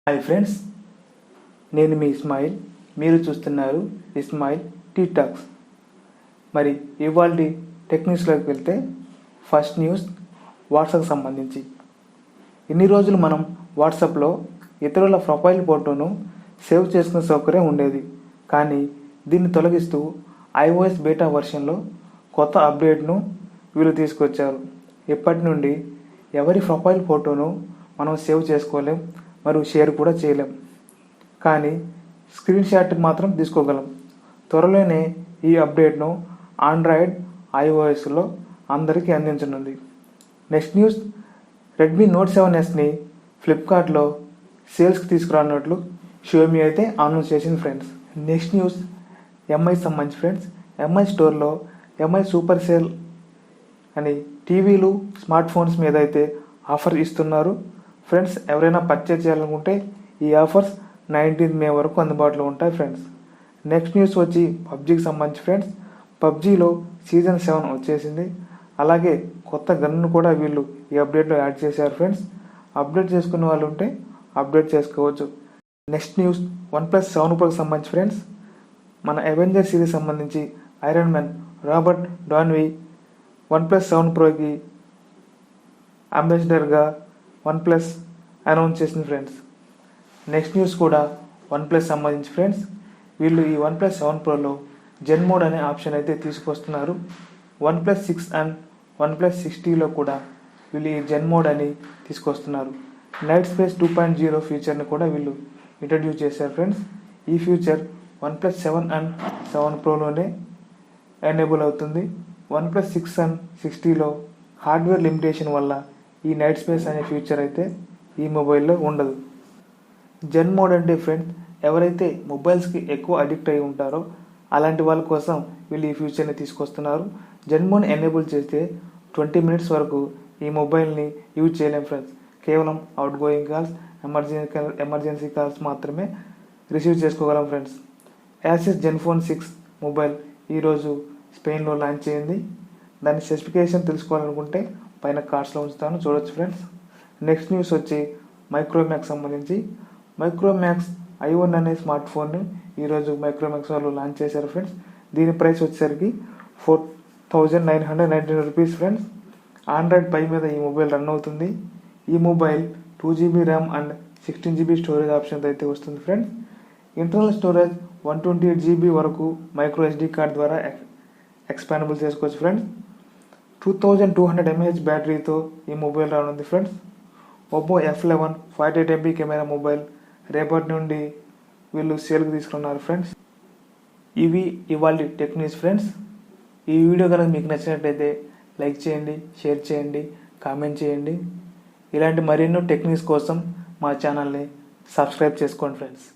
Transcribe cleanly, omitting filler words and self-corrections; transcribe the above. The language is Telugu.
హాయ్ ఫ్రెండ్స్, నేను మీ ఇస్మాయిల్. మీరు చూస్తున్నారు ఇస్మాయిల్ టీ టాక్స్. మరి ఇవాళ టెక్నిక్స్లోకి వెళ్తే ఫస్ట్ న్యూస్ వాట్సాప్ సంబంధించి. ఇన్ని రోజులు మనం వాట్సాప్లో ఇతరుల ప్రొఫైల్ ఫోటోను సేవ్ చేసుకునే సౌకర్యం ఉండేది. కానీ దీన్ని తొలగిస్తూ iOS బీటా వర్షన్లో కొత్త అప్డేట్ను వీళ్ళు తీసుకొచ్చారు. ఇప్పటి నుండి ఎవరి ప్రొఫైల్ ఫోటోను మనం సేవ్ చేసుకోలేం మరియు షేర్ కూడా చేయలేం, కానీ స్క్రీన్ షాట్ మాత్రం తీసుకోగలం. త్వరలోనే ఈ అప్డేట్ను ఆండ్రాయిడ్, iOSలో అందరికీ అందించనుంది. నెక్స్ట్ న్యూస్, రెడ్మీ నోట్ 7Sని ఫ్లిప్కార్ట్లో సేల్స్కి తీసుకురానున్నట్లు షియోమి అయితే అనౌన్స్ చేసింది ఫ్రెండ్స్. నెక్స్ట్ న్యూస్ ఎంఐ సంబంధించి ఫ్రెండ్స్. ఎంఐ స్టోర్లో ఎంఐ సూపర్ సేల్ అని టీవీలు, స్మార్ట్ ఫోన్స్ మీద అయితే ఆఫర్ ఇస్తున్నారు ఫ్రెండ్స్. ఎవరైనా పర్చేజ్ చేయాలనుకుంటే ఈ ఆఫర్స్ 19 మే వరకు అందుబాటులో ఉంటాయి ఫ్రెండ్స్. నెక్స్ట్ న్యూస్ వచ్చి పబ్జీకి సంబంధించి ఫ్రెండ్స్. పబ్జీలో సీజన్ 7 వచ్చేసింది. అలాగే కొత్త గన్ను కూడా వీళ్ళు ఈ అప్డేట్లో యాడ్ చేశారు ఫ్రెండ్స్. అప్డేట్ చేసుకునే వాళ్ళు ఉంటే అప్డేట్ చేసుకోవచ్చు. నెక్స్ట్ న్యూస్ OnePlus 7 Proకి సంబంధించి ఫ్రెండ్స్. మన అవెంజర్ సిరీస్ సంబంధించి iron man Robert Downey OnePlus 7 Proకి అంబాసిడర్గా OnePlus announce చేసింది ఫ్రెండ్స్. నెక్స్ట్ న్యూస్ కూడా OnePlus సంబంధించి ఫ్రెండ్స్. వీళ్ళు ఈ OnePlus 7 Proలో జెన్ మోడ్ అనే ఆప్షన్ అయితే తీసుకొస్తున్నారు. OnePlus 6 అండ్ OnePlus 6Tలో కూడా వీళ్ళు ఈ జెన్ మోడ్ అని తీసుకొస్తున్నారు. నైట్ స్పేస్ 2.0 ఫీచర్ని కూడా వీళ్ళు ఇంట్రడ్యూస్ చేశారు ఫ్రెండ్స్. ఈ ఫీచర్ OnePlus 7 అండ్ 7 Proలోనే ఎనేబుల్ అవుతుంది. OnePlus 6 అండ్ 6Tలో హార్డ్వేర్ లిమిటేషన్ వల్ల ఈ నైట్ స్పేస్ అనే ఫీచర్ అయితే ఈ మొబైల్లో ఉండదు. జెన్ మోడ్ అంటే ఫ్రెండ్స్, ఎవరైతే మొబైల్స్కి ఎక్కువ అడిక్ట్ అయి ఉంటారో అలాంటి వాళ్ళ కోసం వీళ్ళు ఈ ఫీచర్ని తీసుకొస్తున్నారు. జెన్ మోడ్ ఎనేబుల్ చేస్తే 20 minutes వరకు ఈ మొబైల్ని యూజ్ చేయలేం ఫ్రెండ్స్. కేవలం out going calls, emergency calls మాత్రమే రిసీవ్ చేసుకోగలం ఫ్రెండ్స్. యాసిస్ జెన్ఫోన్ 6 మొబైల్ ఈరోజు స్పెయిన్లో లాంచ్ అయింది. దాని స్పెసిఫికేషన్ తెలుసుకోవాలనుకుంటే పైన కార్డ్స్లో ఉంచుతాను, చూడొచ్చు ఫ్రెండ్స్. నెక్స్ట్ న్యూస్ వచ్చి మైక్రోమ్యాక్స్ సంబంధించి. మైక్రోమ్యాక్స్ i1 అనే స్మార్ట్ ఫోన్ని ఈరోజు మైక్రోమ్యాక్స్ వాళ్ళు లాంచ్ చేశారు ఫ్రెండ్స్. దీని ప్రైస్ వచ్చేసరికి 4,919 రూపీస్ ఫ్రెండ్స్. ఆండ్రాయిడ్ పై మీద ఈ మొబైల్ రన్ అవుతుంది. ఈ mobile 2GB RAM and 16GB storage ఆప్షన్తో అయితే వస్తుంది ఫ్రెండ్స్. ఇంటర్నల్ స్టోరేజ్ 128GB వరకు మైక్రో SD కార్డ్ ద్వారా ఎక్స్పాండబుల్ చేసుకోవచ్చు ఫ్రెండ్స్. 2200 mAh బ్యాటరీతో ఈ మొబైల్ రానుంది friends. Oppo F11 48MP camera mobile రేపటి నుండి వీళ్ళు సేల్కి తీసుకున్నారు ఫ్రెండ్స్. ఇవి ఇవాళ టెక్నిక్స్ ఫ్రెండ్స్. ఈ వీడియో కనుక మీకు నచ్చినట్లయితే లైక్ చేయండి, షేర్ చేయండి, కామెంట్ చేయండి. ఇలాంటి మరెన్నో టెక్నిక్స్ కోసం మా ఛానల్ని సబ్స్క్రైబ్ చేసుకోండి ఫ్రెండ్స్.